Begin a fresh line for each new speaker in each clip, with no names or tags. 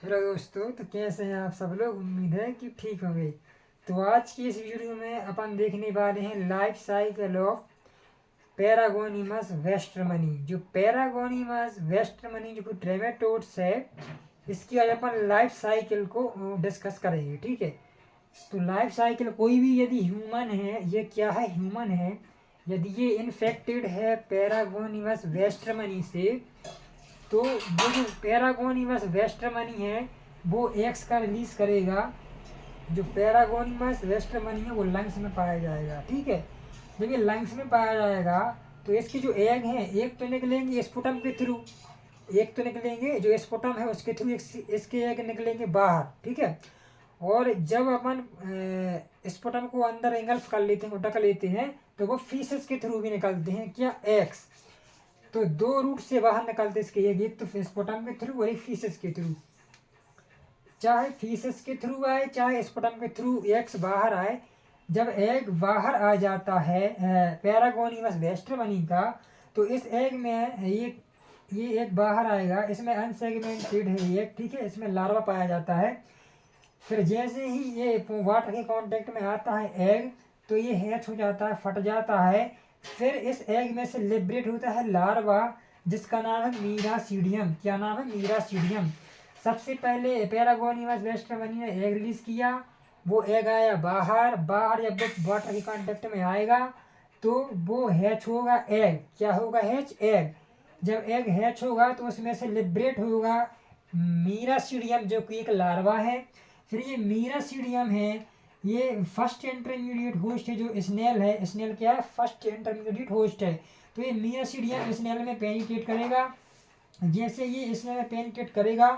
Hello दोस्तों, तो कैसे हैं आप सब लोग। उम्मीद है कि ठीक होंगे। तो आज की इस वीडियो में अपन देखने वाले हैं लाइफ साइकिल ऑफ पैरागोनिमस वेस्ट्रमनी। जो पैरागोनिमस वेस्ट्रमनी जो कि ट्रेमेटोड्स है, इसकी आज अपन लाइफ साइकिल को डिस्कस करेंगे। ठीक है। तो लाइफ साइकिल कोई भी यदि ह्यूमन है, ये क्या है, ह्यूमन है, यदि ये इन्फेक्टेड है पैरागोनिमस वेस्ट्रमनी से, तो वो जो पैरागोनिमस वेस्ट्रमनी है वो एक्स का रिलीज करेगा। जो पैरागोनिमस वेस्ट्रमनी है वो लंग्स में पाया जाएगा। ठीक है। जब ये लंग्स में पाया जाएगा तो इसके जो एग हैं, एक तो निकलेंगे स्पुटम के थ्रू, एक तो निकलेंगे जो स्पुटम है उसके थ्रू, इसके एग निकलेंगे बाहर। ठीक है। और जब अपन स्पुटम को अंदर एंगल्फ कर लेते हैं, ढक लेते हैं, तो वो फीसेस के थ्रू भी निकलते हैं। क्या, एग्स। तो दो रूट से बाहर निकलते इसके, एक तो स्पुटम के थ्रू और एक फीसेस के थ्रू। चाहे फीसेस के थ्रू आए चाहे स्पुटम के थ्रू एग्स बाहर आए, जब एग बाहर आ जाता है पैरागोनिमस वेस्ट्रमनी का, तो इस एग में ये एग बाहर आएगा। इसमें अनसेगमेंटेड है एग। ठीक है। इसमें लार्वा पाया जाता है। फिर जैसे ही ये वाटर के कांटेक्ट में आता है एग, तो ये हैच हो जाता है, फट जाता है। फिर इस एग में से लिबरेट होता है लार्वा, जिसका नाम है मीरासीडियम। क्या नाम है? मीरासीडियम। सबसे पहले पैरागोनिमस वेस्ट्रमनी ने एग रिलीज किया, वो एग आया बाहर। बाहर जब वो वाटर के कांटेक्ट में आएगा तो वो हैच होगा एग। क्या होगा? Hatch, egg. जब एग हैच होगा तो उसमें से लिबरेट होगा मीरासीडियम, जो कि एक लार्वा है। फिर ये मीरासीडियम है, ये फर्स्ट इंटरमीडिएट होस्ट है। जो स्नेल है, स्नेल क्या है? फर्स्ट इंटरमीडिएट होस्ट है। तो ये मीरासीडियम स्नेल में पेनिट्रेट करेगा। जैसे ये स्नेल में पेनिट्रेट करेगा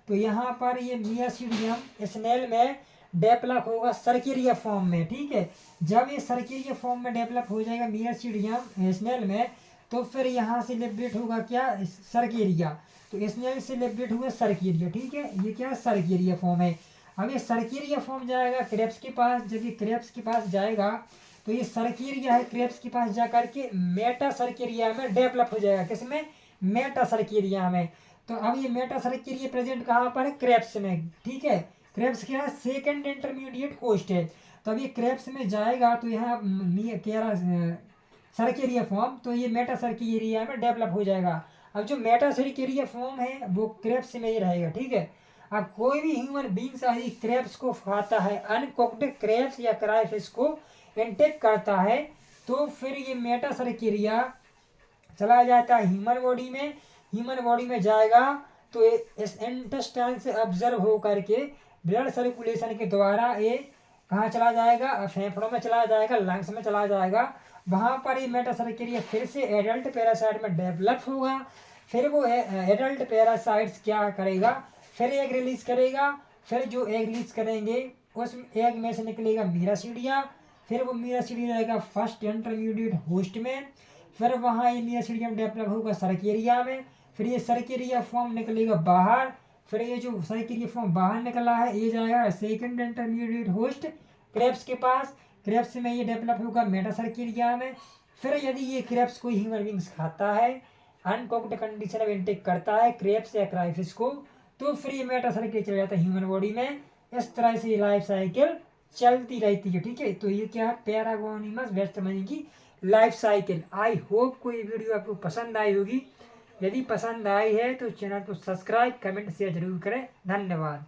तो यहाँ पर ये मीरासीडियम स्नेल में डेवलप होगा सर्किरिया फॉर्म में। ठीक है। जब ये सर्किरिया फॉर्म में डेवलप हो जाएगा मीरासीडियम स्नेल में, तो फिर यहाँ से लिबरेट होगा क्या? सर्किरिया। तो स्नेल से लिबरेट हुआ सर्किरिया। ठीक है। ये क्या? सर्किरिया फॉर्म है। अब ये सर्किरिया फॉर्म जाएगा क्रेब्स के पास। जब ये क्रेब्स के पास जाएगा तो ये सर्किरिया है, क्रेब्स के पास जा करके मेटा सर्किरिया में डेवलप हो जाएगा। किसमें? मेटा सर्किरिया में। तो अब ये मेटा सर्किरिया प्रेजेंट कहाँ पर है? क्रेब्स में। ठीक है। क्रेब्स क्या है? सेकेंड इंटरमीडिएट होस्ट है। तो अब ये क्रेब्स में जाएगा तो यहाँ सर्किरिया फॉर्म, तो ये मेटा सर्किरिया में डेवलप हो जाएगा। अब जो मेटा सर्किरिया फॉर्म है वो क्रेब्स में ही रहेगा। ठीक है। अब कोई भी ह्यूमन बींग्स यदि क्रेब्स को खाता है, अनकुक्ड क्रेब्स या क्राइफिश को इंटेक करता है, तो फिर ये मेटा सर्किरिया चला जाता है ह्यूमन बॉडी में। ह्यूमन बॉडी में जाएगा तो इस इंटेस्टाइन से ऑब्जर्व हो करके ब्लड सर्कुलेशन के द्वारा ये कहाँ चला जाएगा? फेफड़ों में चला जाएगा, लंग्स में चला जाएगा। वहाँ पर ये मेटा सर्किरिया फिर से एडल्ट पैरासाइट में डेवलप होगा। फिर वो एडल्ट पैरासाइट्स क्या करेगा? फिर एग रिलीज करेगा। फिर जो एग रिलीज करेंगे उस एग में से निकलेगा मीरासीडिया। फिर वो मीरासीडिया रहेगा फर्स्ट इंटरमीडिएट होस्ट में। फिर वहाँ ये मीरासीडियम डेवलप होगा सर्किरिया में। फिर ये सर्किरिया फॉर्म निकलेगा बाहर। फिर ये जो सर्किरिया फॉर्म बाहर निकला है ये जाएगा सेकंड इंटरमीडिएट होस्ट क्रेब्स के पास। क्रेब्स में ये डेवलप होगा मेटा सर्किरिया में। फिर यदि ये क्रेब्स कोई ह्यूमन बींग्स खाता है, अनकुक्ड कंडीशन में इंटेक करता है क्रेब्स या क्राइफिश को, तो फिर ये मेटा सर्किल चला जाता है ह्यूमन बॉडी में। इस तरह से लाइफ साइकिल चलती रहती है। ठीक है। तो ये क्या है? पैरागोनिमस वेस्ट्रमनी की लाइफ साइकिल। आई होप कोई वीडियो आपको पसंद आई होगी। यदि पसंद आई है तो चैनल को सब्सक्राइब, कमेंट, शेयर जरूर करें। धन्यवाद।